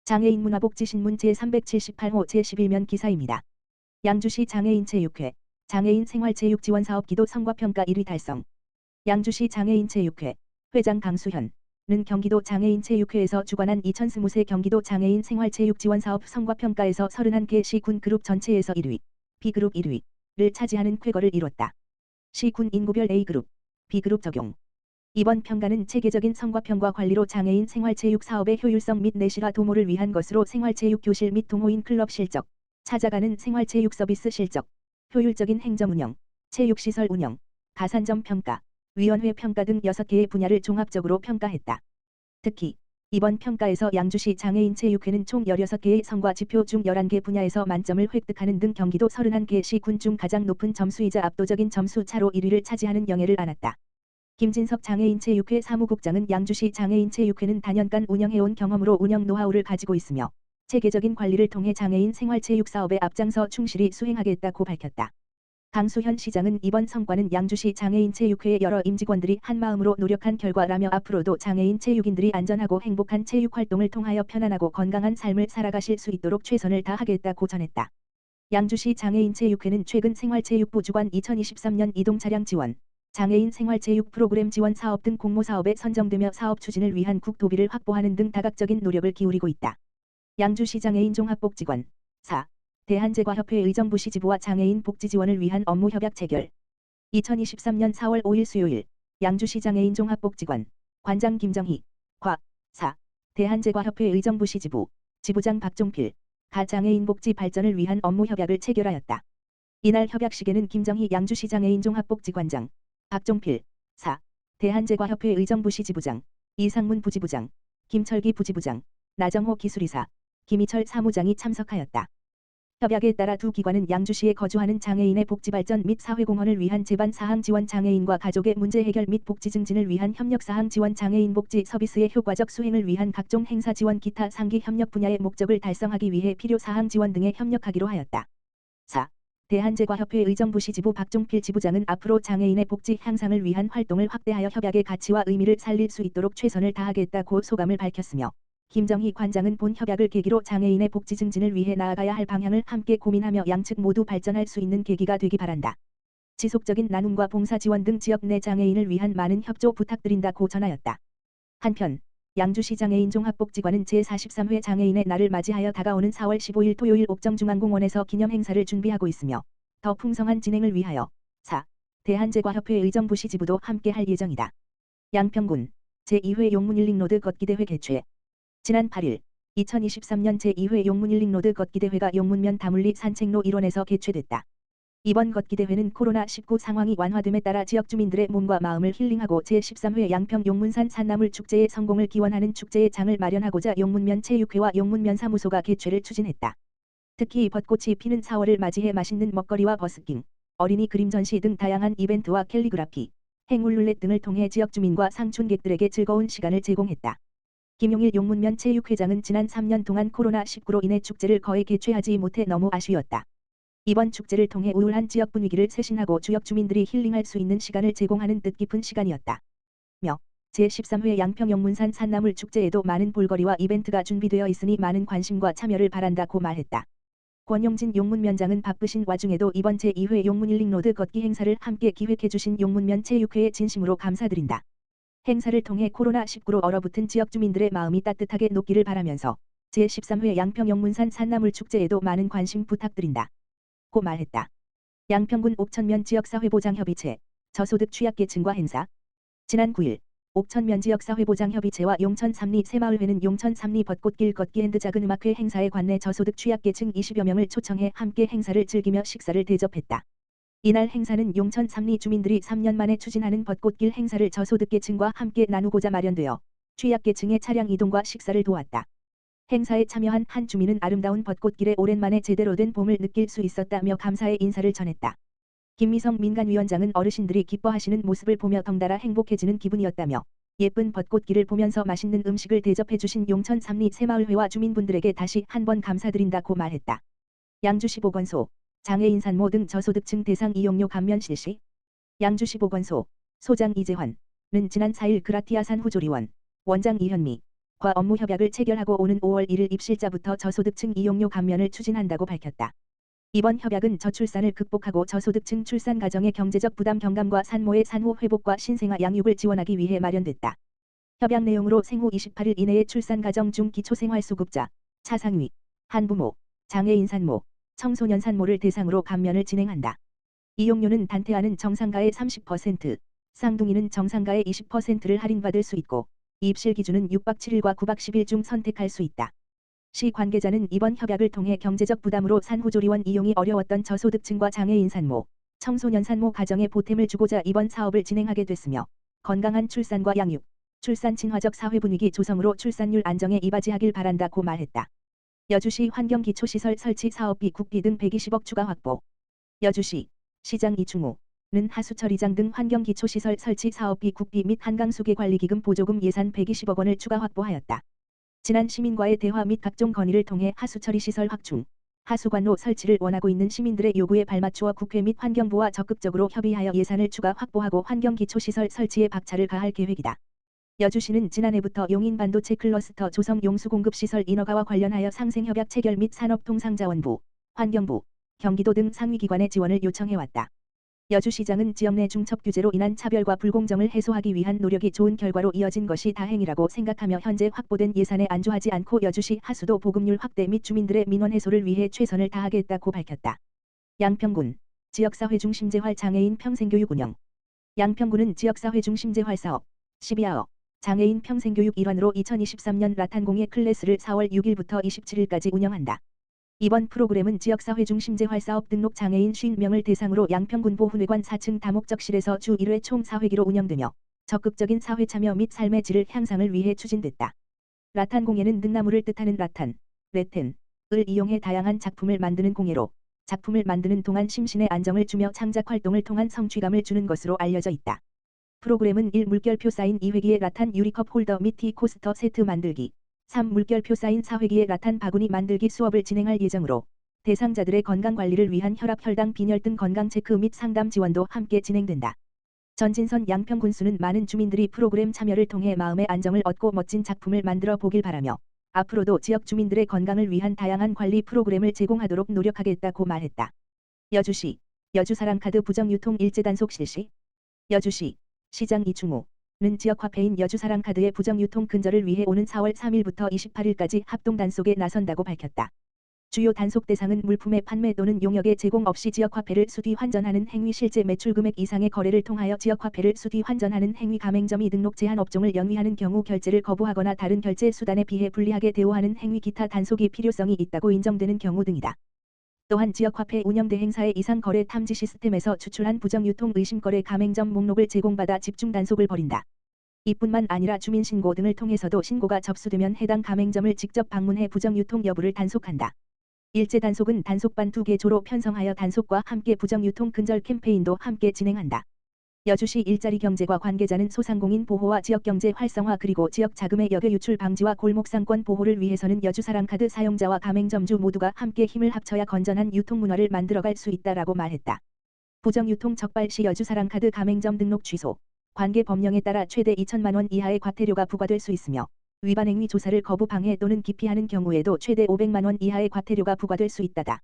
장애인 문화복지신문 제378호 제11면 기사입니다. 양주시 장애인체육회 장애인 생활체육지원사업 기도 성과평가 1위 달성. 양주시 장애인체육회 회장 강수현은 경기도 장애인체육회에서 주관한 2020세 경기도 장애인 생활체육지원사업 성과평가에서 31개 시군 그룹 전체에서 1위, B그룹 1위를 차지하는 쾌거를 이뤘다. 시군 인구별 A그룹, B그룹 적용. 이번 평가는 체계적인 성과평가 관리로 장애인 생활체육 사업의 효율성 및 내실화 도모를 위한 것으로 생활체육 교실 및 동호인 클럽 실적, 찾아가는 생활체육 서비스 실적, 효율적인 행정 운영, 체육시설 운영, 가산점 평가, 위원회 평가 등 6개의 분야를 종합적으로 평가했다. 특히 이번 평가에서 양주시 장애인체육회는 총 16개의 성과 지표 중 11개 분야에서 만점을 획득하는 등 경기도 31개 시군 중 가장 높은 점수이자 압도적인 점수 차로 1위를 차지하는 영예를 안았다. 김진석 장애인체육회 사무국장은 양주시 장애인체육회는 다년간 운영해온 경험으로 운영 노하우를 가지고 있으며 체계적인 관리를 통해 장애인 생활체육 사업에 앞장서 충실히 수행하겠다고 밝혔다. 강수현 시장은 이번 성과는 양주시 장애인체육회의 여러 임직원들이 한마음으로 노력한 결과라며 앞으로도 장애인 체육인들이 안전하고 행복한 체육활동을 통하여 편안하고 건강한 삶을 살아가실 수 있도록 최선을 다하겠다고 전했다. 양주시 장애인체육회는 최근 생활체육부 주관 2023년 이동차량 지원, 장애인 생활체육 프로그램 지원 사업 등 공모사업에 선정되며 사업 추진을 위한 국토비를 확보하는 등 다각적인 노력을 기울이고 있다. 양주시 장애인 종합복지관 4. 대한제과협회 의정부시지부와 장애인 복지 지원을 위한 업무 협약 체결. 2023년 4월 5일 수요일 양주시 장애인 종합복지관 관장 김정희 과 4. 대한제과협회 의정부시지부 지부장 박종필 가 장애인 복지 발전을 위한 업무 협약을 체결하였다. 이날 협약식에는 김정희 양주시 장애인 종합복지관장, 박종필 4. 대한제과협회 의정부시지부장, 이상문 부지부장, 김철기 부지부장, 나정호 기술이사, 김희철 사무장이 참석하였다. 협약에 따라 두 기관은 양주시에 거주하는 장애인의 복지 발전 및 사회공헌을 위한 제반 사항 지원, 장애인과 가족의 문제 해결 및 복지 증진을 위한 협력 사항 지원, 장애인 복지 서비스의 효과적 수행을 위한 각종 행사 지원, 기타 상기 협력 분야의 목적을 달성하기 위해 필요 사항 지원 등에 협력하기로 하였다. 4. 대한제과협회 의정부시지부 박종필 지부장은 앞으로 장애인의 복지 향상을 위한 활동을 확대하여 협약의 가치와 의미를 살릴 수 있도록 최선을 다하겠다고 소감을 밝혔으며, 김정희 관장은 본 협약을 계기로 장애인의 복지 증진을 위해 나아가야 할 방향을 함께 고민하며 양측 모두 발전할 수 있는 계기가 되기 바란다. 지속적인 나눔과 봉사 지원 등 지역 내 장애인을 위한 많은 협조 부탁드린다고 전하였다. 한편 양주시 장애인 종합복지관은 제43회 장애인의 날을 맞이하여 다가오는 4월 15일 토요일 옥정중앙공원에서 기념 행사를 준비하고 있으며 더 풍성한 진행을 위하여 4. 대한제과협회 의정부시지부도 함께 할 예정이다. 양평군 제2회 용문힐링로드 걷기대회 개최. 지난 8일 2023년 제2회 용문힐링로드 걷기대회가 용문면 다물리 산책로 일원에서 개최됐다. 이번 걷기대회는 코로나19 상황이 완화됨에 따라 지역 주민들의 몸과 마음을 힐링하고 제13회 양평 용문산 산나물 축제의 성공을 기원하는 축제의 장을 마련하고자 용문면 체육회와 용문면 사무소가 개최를 추진했다. 특히 벚꽃이 피는 4월을 맞이해 맛있는 먹거리와 버스킹, 어린이 그림 전시 등 다양한 이벤트와 캘리그라피, 행울 룰렛 등을 통해 지역 주민과 상춘객들에게 즐거운 시간을 제공했다. 김용일 용문면 체육회장은 지난 3년 동안 코로나19로 인해 축제를 거의 개최하지 못해 너무 아쉬웠다. 이번 축제를 통해 우울한 지역 분위기를 쇄신하고 지역 주민들이 힐링할 수 있는 시간을 제공하는 뜻깊은 시간이었다. 며 제13회 양평 용문산 산나물 축제에도 많은 볼거리와 이벤트가 준비되어 있으니 많은 관심과 참여를 바란다고 말했다. 권용진 용문면장은 바쁘신 와중에도 이번 제2회 용문힐링로드 걷기 행사를 함께 기획해주신 용문면 체육회에 진심으로 감사드린다. 행사를 통해 코로나19로 얼어붙은 지역 주민들의 마음이 따뜻하게 녹기를 바라면서 제13회 양평 용문산 산나물 축제에도 많은 관심 부탁드린다. 고 말했다. 양평군 옥천면 지역사회보장협의체 저소득 취약계층과 행사. 지난 9일 옥천면 지역사회보장협의체와 용천 삼리 새마을회는 용천 삼리 벚꽃길 걷기 앤드 작은 음악회 행사에 관내 저소득 취약계층 20여 명을 초청해 함께 행사를 즐기며 식사를 대접했다. 이날 행사는 용천 삼리 주민들이 3년 만에 추진하는 벚꽃길 행사를 저소득계층과 함께 나누고자 마련되어 취약계층의 차량 이동과 식사를 도왔다. 행사에 참여한 한 주민은 아름다운 벚꽃길에 오랜만에 제대로 된 봄을 느낄 수 있었다며 감사의 인사를 전했다. 김미성 민간위원장은 어르신들이 기뻐하시는 모습을 보며 덩달아 행복해지는 기분이었다며 예쁜 벚꽃길을 보면서 맛있는 음식을 대접해주신 용천 삼리 새마을회와 주민분들에게 다시 한번 감사드린다고 말했다. 양주시 보건소 장애인 산모 등 저소득층 대상 이용료 감면 실시. 양주시 보건소 소장 이재환은 지난 4일 그라티아 산후조리원 원장 이현미 과 업무 협약을 체결하고 오는 5월 1일 입실자부터 저소득층 이용료 감면을 추진한다고 밝혔다. 이번 협약은 저출산을 극복하고 저소득층 출산 가정의 경제적 부담 경감과 산모의 산후 회복과 신생아 양육을 지원하기 위해 마련됐다. 협약 내용으로 생후 28일 이내의 출산 가정 중 기초생활수급자, 차상위, 한부모, 장애인 산모, 청소년 산모를 대상으로 감면을 진행한다. 이용료는 단태아는 정상가의 30%, 쌍둥이는 정상가의 20%를 할인받을 수 있고 입실 기준은 6박 7일과 9박 10일 중 선택할 수 있다. 시 관계자는 이번 협약을 통해 경제적 부담으로 산후조리원 이용이 어려웠던 저소득층과 장애인 산모, 청소년 산모 가정에 보탬을 주고자 이번 사업을 진행하게 됐으며 건강한 출산과 양육, 출산 친화적 사회 분위기 조성으로 출산율 안정에 이바지하길 바란다고 말했다. 여주시 환경기초시설 설치 사업비 국비 등 120억 추가 확보. 여주시 시장 이충우는 하수처리장 등 환경기초시설 설치 사업비 국비 및 한강수계관리기금 보조금 예산 120억 원을 추가 확보하였다. 지난 시민과의 대화 및 각종 건의를 통해 하수처리시설 확충, 하수관로 설치를 원하고 있는 시민들의 요구에 발맞추어 국회 및 환경부와 적극적으로 협의하여 예산을 추가 확보하고 환경기초시설 설치에 박차를 가할 계획이다. 여주시는 지난해부터 용인 반도체 클러스터 조성 용수공급시설 인허가와 관련하여 상생협약 체결 및 산업통상자원부, 환경부, 경기도 등 상위기관의 지원을 요청해왔다. 여주시장은 지역 내 중첩 규제로 인한 차별과 불공정을 해소하기 위한 노력이 좋은 결과로 이어진 것이 다행이라고 생각하며 현재 확보된 예산에 안주하지 않고 여주시 하수도 보급률 확대 및 주민들의 민원 해소를 위해 최선을 다하겠다고 밝혔다. 양평군 지역사회 중심재활 장애인 평생교육 운영. 양평군은 지역사회 중심재활 사업 12아어 장애인 평생교육 일환으로 2023년 라탄공예 클래스를 4월 6일부터 27일까지 운영한다. 이번 프로그램은 지역사회 중심재활 사업 등록 장애인 50명을 대상으로 양평군 보훈회관 4층 다목적실에서 주 1회 총 4회기로 운영되며 적극적인 사회 참여 및 삶의 질을 향상을 위해 추진됐다. 라탄 공예는 능나무를 뜻하는 라탄, 레텐을 이용해 다양한 작품을 만드는 공예로 작품을 만드는 동안 심신의 안정을 주며 창작 활동을 통한 성취감을 주는 것으로 알려져 있다. 프로그램은 1. 물결표 사인 2회기의 라탄 유리컵 홀더 및 티 코스터 세트 만들기 3. 물결표 사인 4회기의 라탄 바구니 만들기 수업을 진행할 예정으로 대상자들의 건강관리를 위한 혈압 혈당 빈혈 등 건강 체크 및 상담 지원도 함께 진행된다. 전진선 양평군수는 많은 주민들이 프로그램 참여를 통해 마음의 안정을 얻고 멋진 작품을 만들어 보길 바라며 앞으로도 지역 주민들의 건강을 위한 다양한 관리 프로그램을 제공하도록 노력하겠다고 말했다. 여주시 여주사랑카드 부정유통 일제 단속 실시. 여주시 시장 이충우는 지역화폐인 여주사랑카드의 부정유통 근절을 위해 오는 4월 3일부터 28일까지 합동 단속에 나선다고 밝혔다. 주요 단속 대상은 물품의 판매 또는 용역의 제공 없이 지역화폐를 수뒤 환전하는 행위, 실제 매출 금액 이상의 거래를 통하여 지역화폐를 수뒤 환전하는 행위, 가맹점이 등록 제한 업종을 영위하는 경우 결제를 거부하거나 다른 결제 수단에 비해 불리하게 대우하는 행위, 기타 단속이 필요성이 있다고 인정되는 경우 등이다. 또한 지역화폐 운영 대행사의 이상 거래 탐지 시스템에서 추출한 부정유통 의심거래 가맹점 목록을 제공받아 집중 단속을 벌인다. 이뿐만 아니라 주민신고 등을 통해서도 신고가 접수되면 해당 가맹점을 직접 방문해 부정유통 여부를 단속한다. 일제 단속은 단속반 2개조로 편성하여 단속과 함께 부정유통 근절 캠페인도 함께 진행한다. 여주시 일자리 경제과 관계자는 소상공인 보호와 지역경제 활성화 그리고 지역 자금의 역외 유출 방지와 골목상권 보호를 위해서는 여주사랑카드 사용자와 가맹점주 모두가 함께 힘을 합쳐야 건전한 유통문화를 만들어갈 수 있다라고 말했다. 부정유통 적발 시 여주사랑카드 가맹점 등록 취소, 관계 법령에 따라 최대 2천만 원 이하의 과태료가 부과될 수 있으며 위반 행위 조사를 거부 방해 또는 기피하는 경우에도 최대 500만 원 이하의 과태료가 부과될 수 있다다.